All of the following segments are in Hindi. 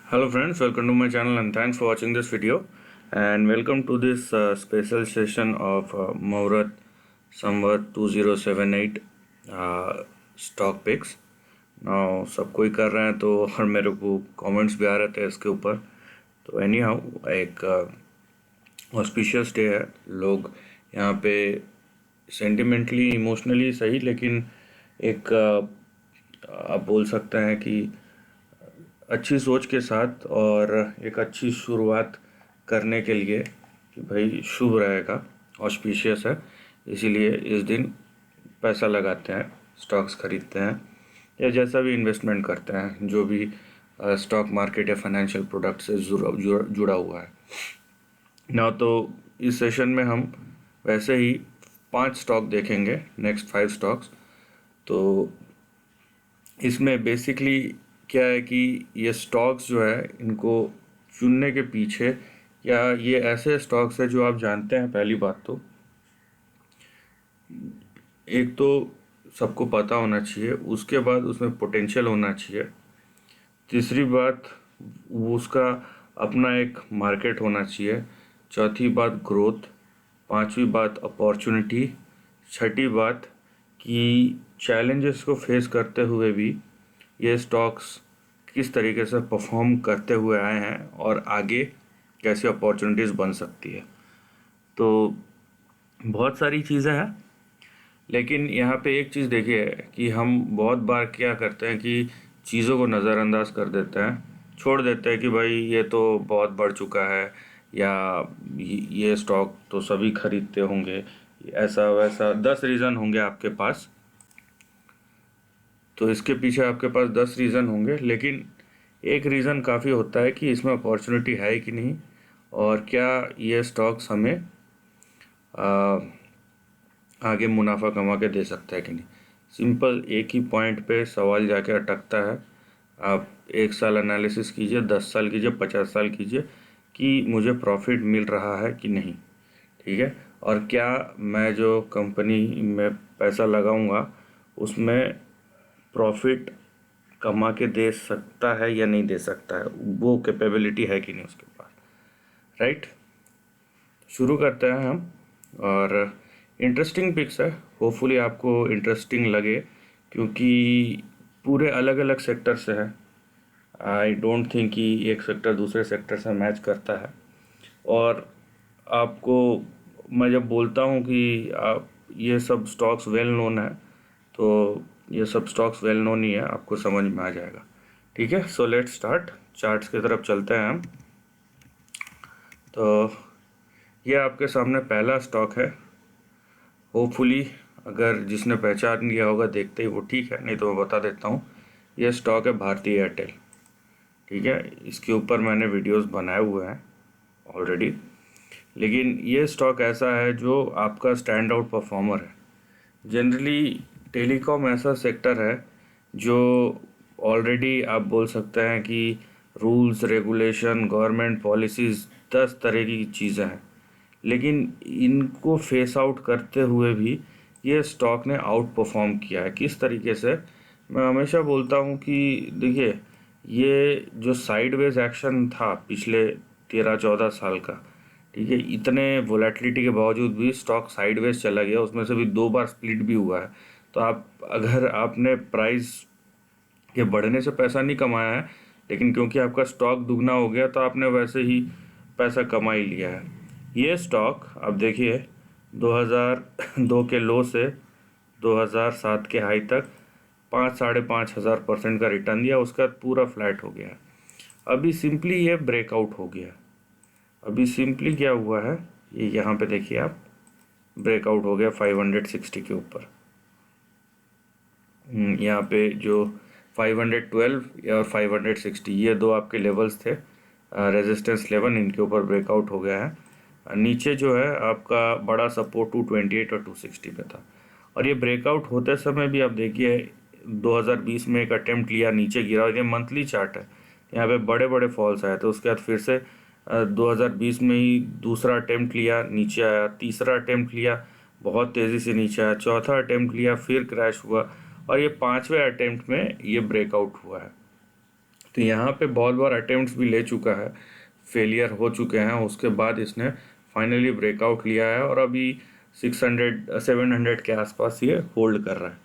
Hello friends, welcome to my channel and thanks for watching this video and welcome to this special session of Muhurat Samvat 2078 stock picks. Now सब कोई कर रहे हैं तो और मेरे को कमेंट्स भी आ रहे थे इसके ऊपर। तो एनी हाउ एक ऑस्पिशियस डे है। लोग यहाँ पे सेंटिमेंटली इमोशनली सही लेकिन एक आप बोल सकते हैं कि अच्छी सोच के साथ और एक अच्छी शुरुआत करने के लिए कि भाई शुभ रहेगा, ऑस्पिशियस है, इसीलिए इस दिन पैसा लगाते हैं, स्टॉक्स खरीदते हैं या जैसा भी इन्वेस्टमेंट करते हैं जो भी स्टॉक मार्केट या फाइनेंशियल प्रोडक्ट से जुड़ा हुआ है ना। तो इस सेशन में हम वैसे ही 5 स्टॉक देखेंगे, नेक्स्ट 5 स्टॉक्स। तो इसमें बेसिकली क्या है कि ये स्टॉक्स जो है इनको चुनने के पीछे या ये ऐसे स्टॉक्स है जो आप जानते हैं। पहली बात तो एक तो सबको पता होना चाहिए, उसके बाद उसमें पोटेंशियल होना चाहिए, तीसरी बात उसका अपना एक मार्केट होना चाहिए, चौथी बात ग्रोथ, पांचवी बात अपॉर्चुनिटी, छठी बात कि चैलेंजेस को फेस करते हुए भी ये स्टॉक्स किस तरीके से परफॉर्म करते हुए आए हैं और आगे कैसे अपॉर्चुनिटीज़ बन सकती है। तो बहुत सारी चीज़ें हैं लेकिन यहाँ पे एक चीज़ देखिए कि हम बहुत बार क्या करते हैं कि चीज़ों को नज़रअंदाज कर देते हैं, छोड़ देते हैं कि भाई ये तो बहुत बढ़ चुका है या ये स्टॉक तो सभी खरीदते होंगे, ऐसा वैसा 10 रीज़न होंगे आपके पास। तो इसके पीछे आपके पास 10 रीज़न होंगे लेकिन एक रीज़न काफ़ी होता है कि इसमें अपॉर्चुनिटी है कि नहीं और क्या ये स्टॉक्स हमें आगे मुनाफा कमा के दे सकता है कि नहीं। सिंपल एक ही पॉइंट पे सवाल जाके अटकता है। आप 1 साल एनालिसिस कीजिए, 10 साल कीजिए, 50 साल कीजिए कि मुझे प्रॉफिट मिल रहा है कि नहीं, ठीक है, और क्या मैं जो कंपनी में पैसा लगाऊंगा उसमें प्रॉफिट कमा के दे सकता है या नहीं दे सकता है, वो कैपेबिलिटी है कि नहीं उसके पास, राइट। शुरू करते हैं हम। और इंटरेस्टिंग पिक्स है, होपफुली आपको इंटरेस्टिंग लगे क्योंकि पूरे अलग अलग सेक्टर से है। आई डोंट थिंक कि एक सेक्टर दूसरे सेक्टर से मैच करता है। और आपको मैं जब बोलता हूँ कि आप ये सब स्टॉक्स वेल नोन है तो ये सब स्टॉक्स वेल नोन ही है, आपको समझ में आ जाएगा, ठीक है। सो लेट्स स्टार्ट, चार्ट्स की तरफ चलते हैं हम। तो ये आपके सामने पहला स्टॉक है। होपफुली अगर जिसने पहचान लिया होगा देखते ही वो ठीक है, नहीं तो मैं बता देता हूँ। ये स्टॉक है भारती एयरटेल, ठीक है। इसके ऊपर मैंने वीडियोस बनाए हुए हैं ऑलरेडी, लेकिन ये स्टॉक ऐसा है जो आपका स्टैंड आउट परफॉर्मर है। जनरली टेलीकॉम ऐसा सेक्टर है जो ऑलरेडी आप बोल सकते हैं कि रूल्स रेगुलेशन गवर्नमेंट पॉलिसीज़ 10 तरह की चीज़ें हैं, लेकिन इनको फेस आउट करते हुए भी ये स्टॉक ने आउट परफॉर्म किया है। किस तरीके से, मैं हमेशा बोलता हूँ कि देखिए ये जो साइडवेज एक्शन था पिछले 13-14 साल का, ठीक है, इतने वोलेटिलिटी के बावजूद भी स्टॉक साइडवेज चला गया, उसमें से भी 2 बार स्प्लिट भी हुआ है। तो आप अगर आपने प्राइस के बढ़ने से पैसा नहीं कमाया है लेकिन क्योंकि आपका स्टॉक दुगना हो गया तो आपने वैसे ही पैसा कमा ही लिया है। ये स्टॉक अब देखिए 2002 के लो से 2007 के हाई तक 5-5.5 हज़ार% का रिटर्न दिया, उसका पूरा फ्लैट हो गया। अभी सिंपली ये ब्रेकआउट हो गया। अभी सिंपली क्या हुआ है, ये यहाँ पे देखिए आप, ब्रेकआउट हो गया 560 के ऊपर। यहाँ पे जो 512 और 560 ये दो आपके लेवल्स थे, रेजिस्टेंस लेवल, इनके ऊपर ब्रेकआउट हो गया है। नीचे जो है आपका बड़ा सपोर्ट 228 और 260 पे था। और ये ब्रेकआउट होते समय भी आप देखिए 2020 में एक अटेम्प्ट लिया, नीचे गिरा, और ये मंथली चार्ट है, यहाँ पे बड़े बड़े फॉल्स आए थे। उसके बाद फिर से 2020 में ही दूसरा अटेम्प्ट लिया, नीचे आया, तीसरा अटेम्प्ट लिया, बहुत तेज़ी से नीचे आया, चौथा अटेम्प्ट लिया, फिर क्रैश हुआ, और ये 5वें अटेम्प्ट में ये ब्रेकआउट हुआ है, तो यहाँ पे बहुत बार अटेम्प्ट्स भी ले चुका है, फेलियर हो चुके हैं, उसके बाद इसने फाइनली ब्रेकआउट लिया है और अभी 600 700 के आसपास ये होल्ड कर रहा है।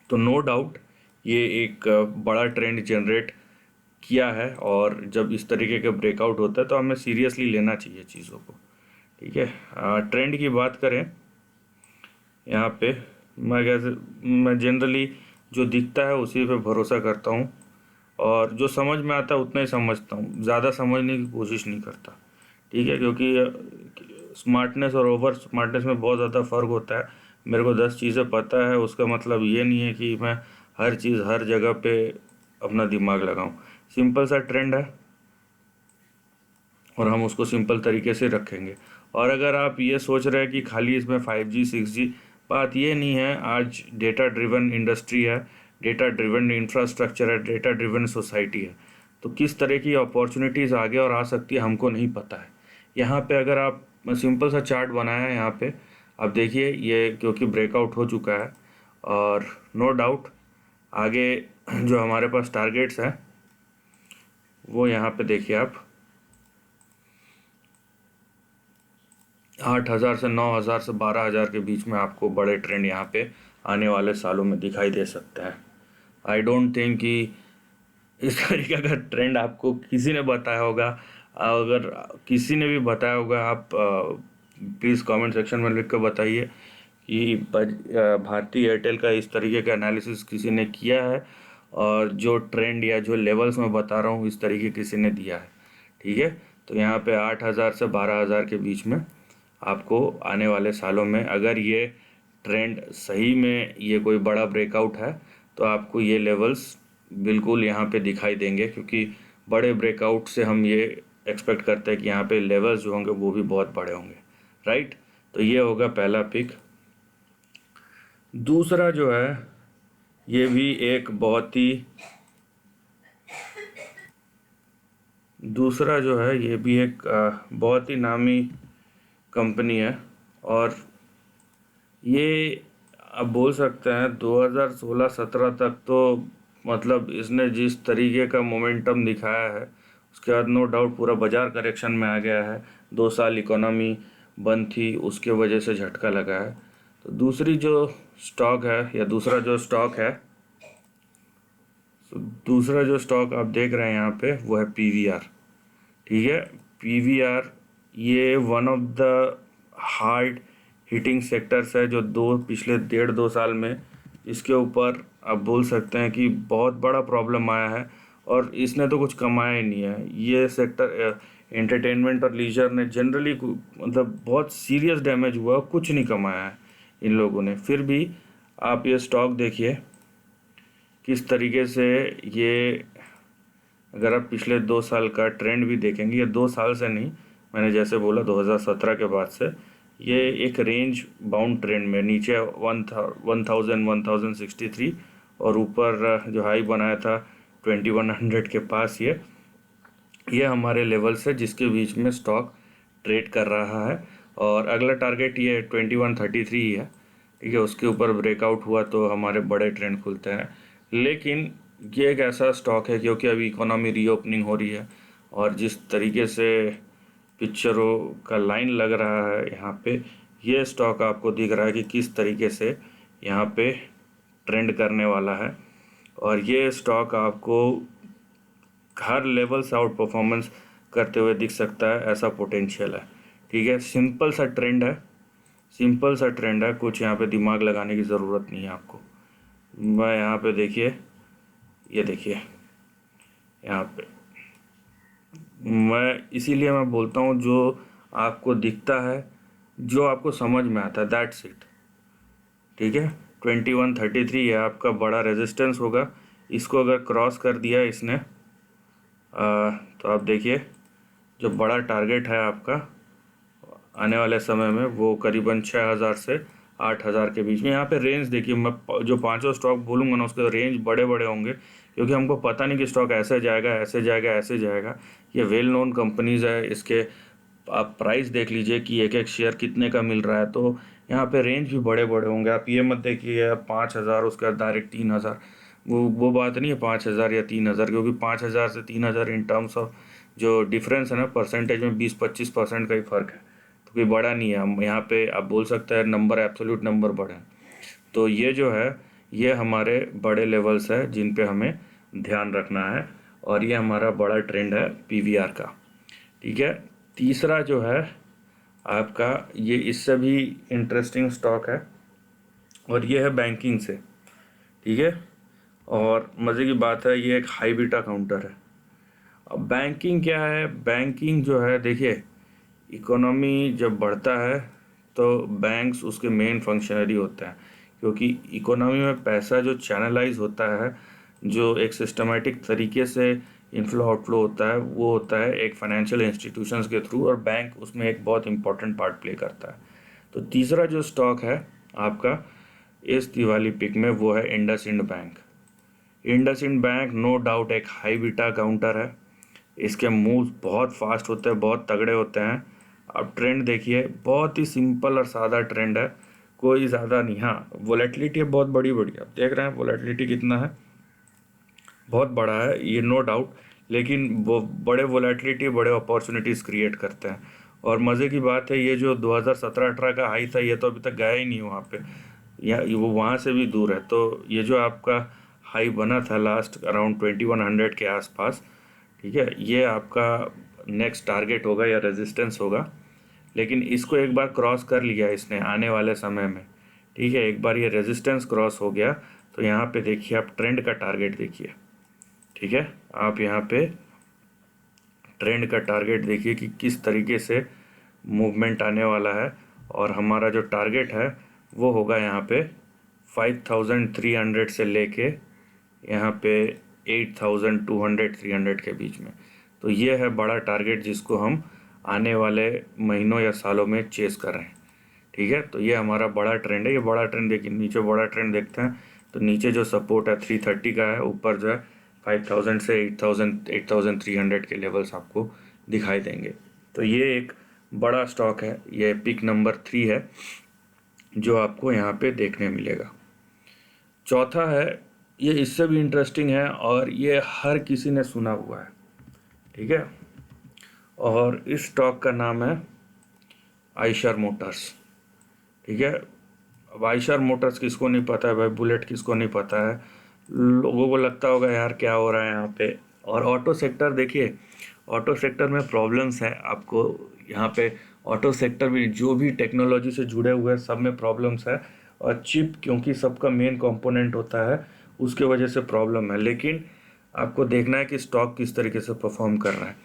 तो नो डाउट ये एक बड़ा ट्रेंड जनरेट किया है, और जब इस तरीके का ब्रेकआउट होता है तो हमें सीरियसली लेना चाहिए चीज़ों को। ठीक है, ट्रेंड की बात करें यहाँ पे, मैं जनरली जो दिखता है उसी पे भरोसा करता हूँ, और जो समझ में आता है उतना ही समझता हूँ, ज़्यादा समझने की कोशिश नहीं करता। ठीक है, क्योंकि स्मार्टनेस और ओवर स्मार्टनेस में बहुत ज़्यादा फ़र्क होता है। मेरे को 10 चीज़ें पता है उसका मतलब ये नहीं है कि मैं हर चीज़ हर जगह पे अपना दिमाग लगाऊं। सिंपल सा ट्रेंड है और हम उसको सिंपल तरीके से रखेंगे। और अगर आप ये सोच रहे हैं कि खाली इसमें 5G 6G, बात ये नहीं है। आज डेटा ड्रिवन इंडस्ट्री है, डेटा ड्रिवन इंफ्रास्ट्रक्चर है, डेटा ड्रिवन सोसाइटी है। तो किस तरह की अपॉर्चुनिटीज़ आगे और आ सकती है हमको नहीं पता है। यहाँ पे अगर आप सिंपल सा चार्ट बनाया है, यहाँ पे आप देखिए, ये क्योंकि ब्रेकआउट हो चुका है और नो डाउट आगे जो हमारे पास टारगेट्स हैं वो यहाँ पे देखिए आप 8,000 से 9,000 से 12,000 के बीच में आपको बड़े ट्रेंड यहाँ पे आने वाले सालों में दिखाई दे सकते हैं। आई डोंट थिंक कि इस तरीके का ट्रेंड आपको किसी ने बताया होगा। अगर किसी ने भी बताया होगा, आप प्लीज़ कमेंट सेक्शन में लिख कर बताइए कि भारती एयरटेल का इस तरीके का एनालिसिस किसी ने किया है, और जो ट्रेंड या जो लेवल्स मैं बता रहा हूँ इस तरीके किसी ने दिया है। ठीक है, तो यहाँ पे 8,000 से 12,000 के बीच में आपको आने वाले सालों में, अगर ये ट्रेंड सही में ये कोई बड़ा ब्रेकआउट है, तो आपको ये लेवल्स बिल्कुल यहाँ पे दिखाई देंगे, क्योंकि बड़े ब्रेकआउट से हम ये एक्सपेक्ट करते हैं कि यहाँ पे लेवल्स जो होंगे वो भी बहुत बड़े होंगे। राइट, तो ये होगा पहला पिक। दूसरा जो है ये भी एक बहुत ही दूसरा जो है ये भी एक बहुत ही नामी कंपनी है, और ये आप बोल सकते हैं 2016-17 तक तो मतलब इसने जिस तरीके का मोमेंटम दिखाया है, उसके बाद नो डाउट पूरा बाजार करेक्शन में आ गया है। 2 साल इकोनॉमी बंद थी, उसके वजह से झटका लगा है। तो दूसरी जो स्टॉक है या दूसरा जो स्टॉक है, दूसरा जो स्टॉक आप देख रहे हैं यहाँ पे वो है PVR। ठीक है, PVR ये one of the hard hitting sectors है, जो पिछले 1.5-2 साल में इसके ऊपर आप बोल सकते हैं कि बहुत बड़ा प्रॉब्लम आया है, और इसने तो कुछ कमाया ही नहीं है। ये सेक्टर एंटरटेनमेंट और लीजर ने जनरली मतलब बहुत सीरियस डैमेज हुआ, कुछ नहीं कमाया है इन लोगों ने। फिर भी आप ये स्टॉक देखिए किस तरीके से ये, अगर आप पिछले 2 साल का ट्रेंड भी देखेंगे, ये 2 साल से नहीं, मैंने जैसे बोला 2017 के बाद से ये एक रेंज बाउंड ट्रेंड में नीचे 1063 और ऊपर जो हाई बनाया था 2100 के पास, ये हमारे लेवल से जिसके बीच में स्टॉक ट्रेड कर रहा है। और अगला टारगेट ये 2133 ही है। ठीक है, उसके ऊपर ब्रेकआउट हुआ तो हमारे बड़े ट्रेंड खुलते हैं। लेकिन ये एक ऐसा स्टॉक है क्योंकि अभी इकोनॉमी रीओपनिंग हो रही है, और जिस तरीके से पिक्चरों का लाइन लग रहा है यहाँ पे, ये स्टॉक आपको दिख रहा है कि किस तरीके से यहाँ पे ट्रेंड करने वाला है, और ये स्टॉक आपको हर लेवल से आउट परफॉर्मेंस करते हुए दिख सकता है, ऐसा पोटेंशियल है। ठीक है, सिंपल सा ट्रेंड है, सिंपल सा ट्रेंड है, कुछ यहाँ पे दिमाग लगाने की ज़रूरत नहीं है आपको। मैं यहाँ पे देखिए, ये देखिए यहाँ पे, मैं इसीलिए मैं बोलता हूँ जो आपको दिखता है, जो आपको समझ में आता है, दैट्स इट। ठीक है, 2133 है आपका बड़ा रेजिस्टेंस होगा। इसको अगर क्रॉस कर दिया इसने तो आप देखिए जो बड़ा टारगेट है आपका आने वाले समय में वो करीबन 6,000 से 8,000 के बीच में। यहाँ पे रेंज देखिए, मैं जो पांचों स्टॉक बोलूँगा ना उसके रेंज बड़े बड़े होंगे, क्योंकि हमको पता नहीं कि स्टॉक ऐसे जाएगा ऐसे जाएगा ऐसे जाएगा। ये वेल नोन कंपनीज है, इसके आप प्राइस देख लीजिए कि एक एक शेयर कितने का मिल रहा है, तो यहाँ पे रेंज भी बड़े बड़े होंगे। आप ये मत देखिए 5,000 उसके बाद डायरेक्ट 3,000, वो बात नहीं है 5,000 या 3,000, क्योंकि 5,000 से 3,000 इन टर्म्स ऑफ जो डिफरेंस है ना, परसेंटेज में 20-25% का ही फ़र्क है, तो कोई बड़ा नहीं है। हम यहाँ पे आप बोल सकते हैं नंबर, एब्सोल्यूट नंबर बड़ा है। तो ये जो है ये हमारे बड़े लेवल्स है जिन पे हमें ध्यान रखना है, और ये हमारा बड़ा ट्रेंड है पीवीआर का। ठीक है, तीसरा जो है आपका, ये इससे भी इंटरेस्टिंग स्टॉक है, और ये है बैंकिंग से। ठीक है, और मज़े की बात है ये एक हाई बीटा काउंटर है। अब बैंकिंग क्या है, बैंकिंग जो है देखिए, इकोनॉमी जब बढ़ता है तो बैंक्स उसके मेन फंक्शनरी होते हैं, क्योंकि इकोनॉमी में पैसा जो चैनलाइज होता है, जो एक सिस्टमेटिक तरीके से इनफ्लो आउटफ्लो होता है, वो होता है एक फाइनेंशियल इंस्टीट्यूशंस के थ्रू, और बैंक उसमें एक बहुत इंपॉर्टेंट पार्ट प्ले करता है। तो तीसरा जो स्टॉक है आपका इस दिवाली पिक में वो है IndusInd bank. IndusInd bank no doubt एक हाई बीटा काउंटर है, इसके मूव्स बहुत फास्ट होते हैं, बहुत तगड़े होते हैं। अब ट्रेंड देखिए, बहुत ही सिंपल और सादा ट्रेंड है, कोई ज़्यादा नहीं। हाँ, वोलेटिलिटी है बहुत बड़ी बड़ी, आप देख रहे हैं वोलेटिलिटी कितना है, बहुत बड़ा है ये, नो डाउट। लेकिन वो बड़े वोलेटिलिटी बड़े अपॉर्चुनिटीज़ क्रिएट करते हैं। और मज़े की बात है, ये जो 2017-18 का हाई था, ये तो अभी तक गया ही नहीं वहाँ पे, या वो वहाँ से भी दूर है। तो ये जो आपका हाई बना था लास्ट अराउंड 2100 के आसपास, ठीक है, ये आपका नेक्स्ट टारगेट होगा या रेजिस्टेंस होगा। लेकिन इसको एक बार क्रॉस कर लिया इसने आने वाले समय में, ठीक है, एक बार ये रेजिस्टेंस क्रॉस हो गया तो यहाँ पे देखिए आप ट्रेंड का टारगेट देखिए। ठीक है, आप यहाँ पे ट्रेंड का टारगेट देखिए कि किस तरीके से मूवमेंट आने वाला है, और हमारा जो टारगेट है वो होगा यहाँ पे 5,300 से लेके यहाँ पे 8,200-300 के बीच में। तो ये है बड़ा टारगेट जिसको हम आने वाले महीनों या सालों में चेस कर रहे हैं। ठीक है, तो ये हमारा बड़ा ट्रेंड है। ये बड़ा ट्रेंड देखिए, नीचे बड़ा ट्रेंड देखते हैं तो नीचे जो सपोर्ट है 330 का है, ऊपर जो है 5,000 से 8,300 के लेवल्स आपको दिखाई देंगे। तो ये एक बड़ा स्टॉक है, ये पिक नंबर 3 है जो आपको यहाँ पे देखने मिलेगा। चौथा है, ये इससे भी इंटरेस्टिंग है और ये हर किसी ने सुना हुआ है। ठीक है, और इस स्टॉक का नाम है आइशर मोटर्स। ठीक है, अब आइशर मोटर्स किसको नहीं पता है भाई, बुलेट किसको नहीं पता है। लोगों को लगता होगा यार क्या हो रहा है यहाँ पे। और ऑटो सेक्टर देखिए, ऑटो सेक्टर में प्रॉब्लम्स है आपको यहाँ पे। ऑटो सेक्टर में जो भी टेक्नोलॉजी से जुड़े हुए हैं सब में प्रॉब्लम्स है, और चिप क्योंकि सबका मेन कंपोनेंट होता है उसके वजह से प्रॉब्लम है। लेकिन आपको देखना है कि स्टॉक किस तरीके से परफॉर्म कर रहा है।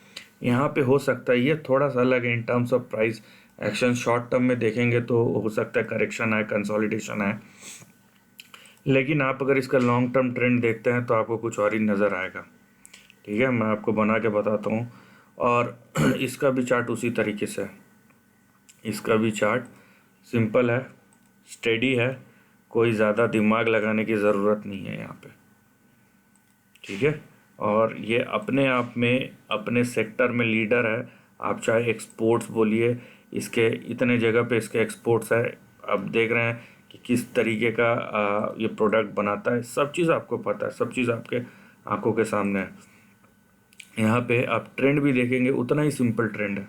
यहाँ पे हो सकता है ये थोड़ा सा अलग है in terms of price action. Short term में देखेंगे तो हो सकता है करेक्शन आए, कंसोलिडेशन आए, लेकिन आप अगर इसका लॉन्ग टर्म ट्रेंड देखते हैं तो आपको कुछ और ही नज़र आएगा। ठीक है, मैं आपको बना के बताता हूँ। और इसका भी चार्ट उसी तरीके से है, इसका भी चार्ट सिंपल है, स्टेडी है, कोई ज़्यादा दिमाग लगाने की ज़रूरत नहीं है यहाँ पे। ठीक है, और ये अपने आप में अपने सेक्टर में लीडर है। आप चाहे एक्सपोर्ट्स बोलिए, इसके इतने जगह पे इसके एक्सपोर्ट्स है। आप देख रहे हैं कि किस तरीके का ये प्रोडक्ट बनाता है, सब चीज़ आपको पता है, सब चीज़ आपके आंखों के सामने है। यहाँ पे आप ट्रेंड भी देखेंगे उतना ही सिंपल ट्रेंड है।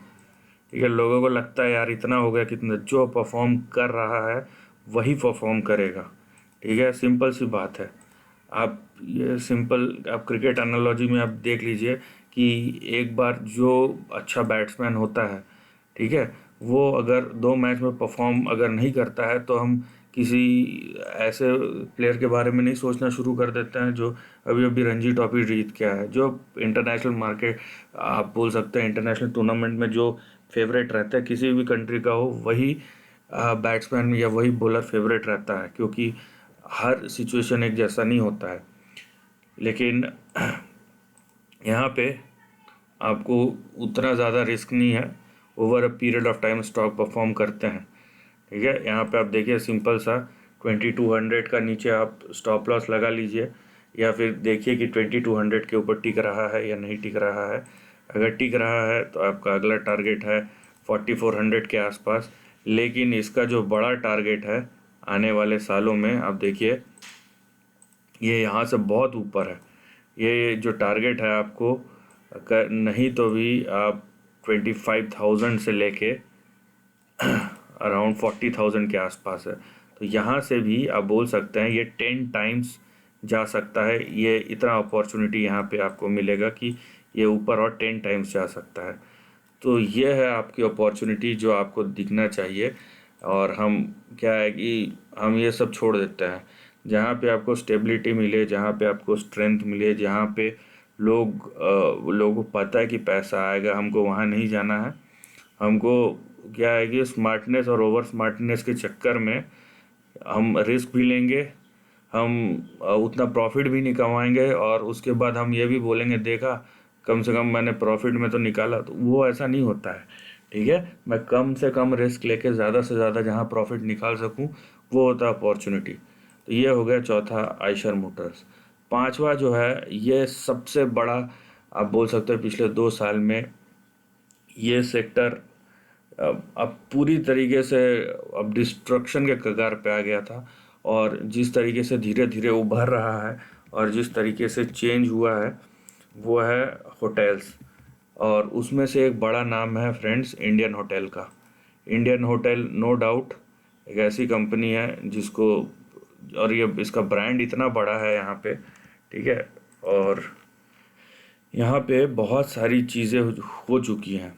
ठीक है, लोगों को लगता है यार इतना हो गया कितना, जो परफॉर्म कर रहा है वही परफॉर्म करेगा। ठीक है, सिंपल सी बात है। आप ये सिंपल आप क्रिकेट एनालॉजी में आप देख लीजिए कि एक बार जो अच्छा बैट्समैन होता है, ठीक है, वो अगर 2 मैच में परफॉर्म अगर नहीं करता है तो हम किसी ऐसे प्लेयर के बारे में नहीं सोचना शुरू कर देते हैं जो अभी अभी रणजी ट्रॉफी जीत के आया है, जो इंटरनेशनल मार्केट आप बोल सकते हैं इंटरनेशनल टूर्नामेंट में जो फेवरेट रहता है किसी भी कंट्री का हो, वही बैट्समैन या वही बॉलर फेवरेट रहता है, क्योंकि हर सिचुएशन एक जैसा नहीं होता है। लेकिन यहाँ पे आपको उतना ज़्यादा रिस्क नहीं है, over a period of time stock perform करते हैं। ठीक है, यहाँ पे आप देखिए सिंपल सा 2200 का नीचे आप स्टॉप लॉस लगा लीजिए, या फिर देखिए कि 2200 के ऊपर टिक रहा है या नहीं टिक रहा है। अगर टिक रहा है तो आपका अगला टारगेट है 4400 के आसपास। लेकिन इसका जो बड़ा टारगेट है आने वाले सालों में, आप देखिए ये यहाँ से बहुत ऊपर है। ये जो टारगेट है आपको, अगर नहीं तो भी आप 25,000 से लेके अराउंड 40,000 के आसपास है। तो यहाँ से भी आप बोल सकते हैं ये 10 टाइम्स जा सकता है। ये इतना अपॉर्चुनिटी यहाँ पे आपको मिलेगा कि ये ऊपर और 10 टाइम्स जा सकता है। तो ये है आपकी अपॉर्चुनिटी जो आपको दिखना चाहिए। और हम क्या है कि हम ये सब छोड़ देते हैं। जहाँ पे आपको स्टेबिलिटी मिले, जहाँ पे आपको स्ट्रेंथ मिले, जहाँ पे लोगों को पता है कि पैसा आएगा, हमको वहाँ नहीं जाना है। हमको क्या है कि स्मार्टनेस और ओवर स्मार्टनेस के चक्कर में हम रिस्क भी लेंगे, हम उतना प्रॉफिट भी नहीं कमाएंगे, और उसके बाद हम ये भी बोलेंगे देखा कम से कम मैंने प्रॉफिट में तो निकाला। तो वो ऐसा नहीं होता है। ठीक है, मैं कम से कम रिस्क लेके ज़्यादा से ज़्यादा जहाँ प्रॉफिट निकाल सकूँ वो होता है अपॉर्चुनिटी। तो ये हो गया चौथा, आयशर मोटर्स। पांचवा जो है, ये सबसे बड़ा आप बोल सकते हो पिछले 2 साल में ये सेक्टर अब पूरी तरीके से अब डिस्ट्रक्शन के कगार पे आ गया था। और जिस तरीके से धीरे धीरे उभर रहा है और जिस तरीके से चेंज हुआ है वो है होटल्स। और उसमें से एक बड़ा नाम है फ्रेंड्स इंडियन होटल का। इंडियन होटल नो डाउट एक ऐसी कंपनी है जिसको, और ये इसका ब्रांड इतना बड़ा है यहाँ पे। ठीक है, और यहाँ पे बहुत सारी चीज़ें हो चुकी हैं।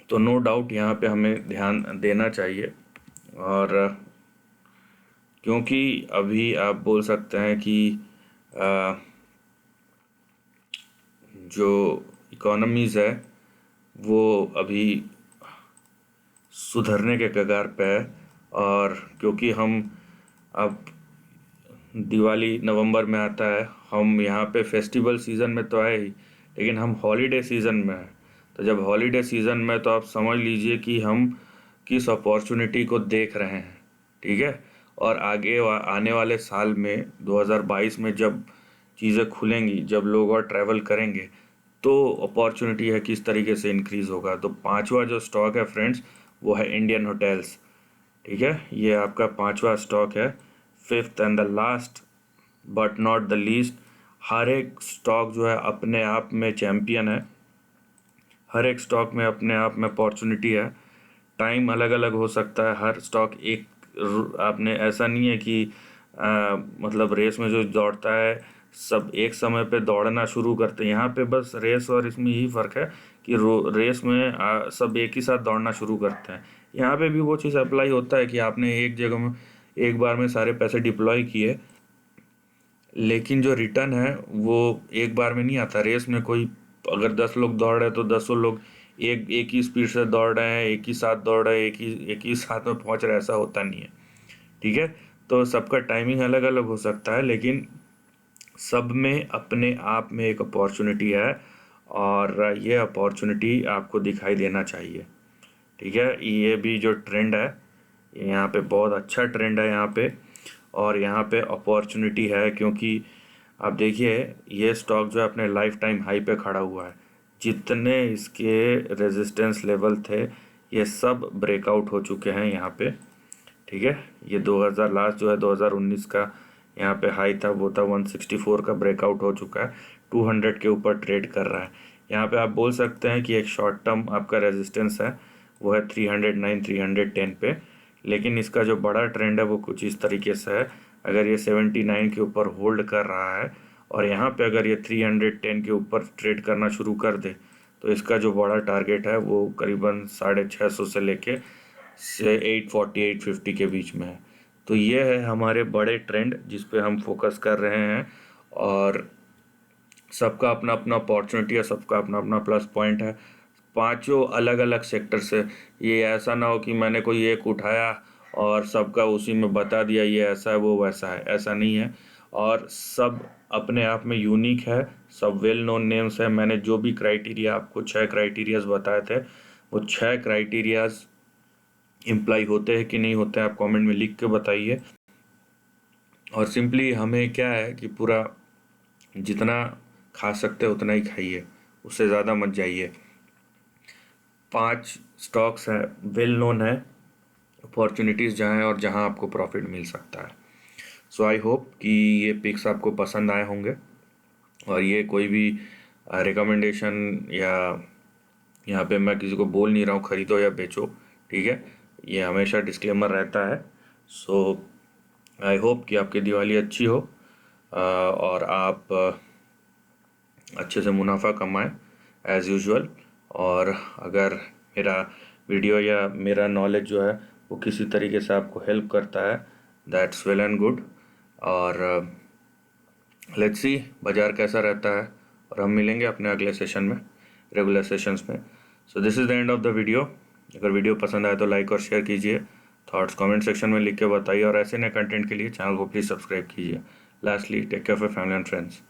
तो नो डाउट यहाँ पे हमें ध्यान देना चाहिए। और क्योंकि अभी आप बोल सकते हैं कि अ, जो इकोनॉमीज़ है वो अभी सुधरने के कगार पे है। और क्योंकि हम अब दिवाली नवंबर में आता है, हम यहाँ पे फेस्टिवल सीज़न में तो है ही, लेकिन हम हॉलीडे सीज़न में हैं। तो जब हॉलीडे सीज़न में, तो आप समझ लीजिए कि हम किस अपॉर्चुनिटी को देख रहे हैं। ठीक है, और आने वाले साल में 2022 में जब चीज़ें खुलेंगी, जब लोग और ट्रैवल करेंगे, तो अपॉर्चुनिटी है किस तरीके से इंक्रीज़ होगा। तो पांचवा जो स्टॉक है फ्रेंड्स वो है इंडियन होटल्स। ठीक है, ये आपका पांचवा स्टॉक है। Fifth and the last but not the least, हर एक स्टॉक जो है अपने आप में चैम्पियन है। हर एक स्टॉक में अपने आप में अपॉर्चुनिटी है। टाइम अलग अलग हो सकता है, हर स्टॉक एक आपने ऐसा नहीं है कि मतलब रेस में जो दौड़ता है सब एक समय पे दौड़ना शुरू करते हैं। यहाँ पे बस रेस और इसमें यही फ़र्क है कि रेस में सब एक ही साथ दौड़ना शुरू करते हैं। यहाँ पे भी वो चीज़ अप्लाई होता है कि आपने एक जगह में एक बार में सारे पैसे डिप्लॉय किए, लेकिन जो रिटर्न है वो एक बार में नहीं आता। रेस में कोई अगर 10 लोग दौड़ रहे हैं तो 10 लोग एक एक ही स्पीड से दौड़ रहे हैं, एक ही साथ दौड़ रहे हैं, एक ही साथ में पहुंच रहे हैं, ऐसा होता नहीं है। ठीक है, तो सबका टाइमिंग अलग अलग हो सकता है, लेकिन सब में अपने आप में एक अपॉर्चुनिटी है, और ये अपॉर्चुनिटी आपको दिखाई देना चाहिए। ठीक है, ये भी जो ट्रेंड है, यहाँ पे बहुत अच्छा ट्रेंड है यहाँ पे, और यहाँ पे अपॉर्चुनिटी है। क्योंकि आप देखिए ये स्टॉक जो है अपने लाइफ टाइम हाई पे खड़ा हुआ है। जितने इसके रेजिस्टेंस लेवल थे ये सब ब्रेकआउट हो चुके हैं यहाँ पे। ठीक है, ये 2000 लास्ट जो है 2019 का यहाँ पे हाई था, वो था 164 का, ब्रेकआउट हो चुका है, 200 के ऊपर ट्रेड कर रहा है। यहाँ पे आप बोल सकते हैं कि एक शॉर्ट टर्म आपका रेजिस्टेंस है वो है 309 310 पे। लेकिन इसका जो बड़ा ट्रेंड है वो कुछ इस तरीके से है। अगर ये 79 के ऊपर होल्ड कर रहा है और यहाँ पे अगर ये 310 के ऊपर ट्रेड करना शुरू कर दे, तो इसका जो बड़ा टारगेट है वो करीबन 650 से लेके 840 850 के बीच में है। तो ये है हमारे बड़े ट्रेंड जिस पे हम फोकस कर रहे हैं। और सबका अपना अपना अपॉर्चुनिटी है, सबका अपना अपना प्लस पॉइंट है। पांचों अलग अलग सेक्टर से, ये ऐसा ना हो कि मैंने कोई एक उठाया और सबका उसी में बता दिया ये ऐसा है वो वैसा है, ऐसा नहीं है। और सब अपने आप में यूनिक है, सब वेल नोन नेम्स है। मैंने जो भी क्राइटेरिया आपको 6 क्राइटेरियाज बताए थे, वो 6 क्राइटेरियाज इम्प्लाई होते हैं कि नहीं होते हैं, आप कमेंट में लिख के बताइए। और सिंपली हमें क्या है कि पूरा जितना खा सकते हो उतना ही खाइए, उससे ज़्यादा मत जाइए। 5 स्टॉक्स हैं, वेल नोन है, अपॉर्चुनिटीज़ जहाँ हैं और जहाँ आपको प्रॉफिट मिल सकता है। सो आई होप कि ये पिक्स आपको पसंद आए होंगे, और ये कोई भी रिकमेंडेशन या यहाँ पे मैं किसी को बोल नहीं रहा हूँ ख़रीदो या बेचो, ठीक है, ये हमेशा डिस्क्लेमर रहता है। सो आई होप कि आपकी दिवाली अच्छी हो और आप अच्छे से मुनाफा कमाएं एज़ यूजुअल। और अगर मेरा वीडियो या मेरा नॉलेज जो है वो किसी तरीके से आपको हेल्प करता है, दैट्स वेल एंड गुड। और लेट्स सी बाज़ार कैसा रहता है, और हम मिलेंगे अपने अगले सेशन में, रेगुलर सेशंस में। So this is the end of the video. अगर वीडियो पसंद आए तो लाइक और शेयर कीजिए, थॉट्स कमेंट सेक्शन में लिख के बताइए, और ऐसे नए कंटेंट के लिए चैनल को प्लीज़ सब्सक्राइब कीजिए। Lastly, take care of your family and friends.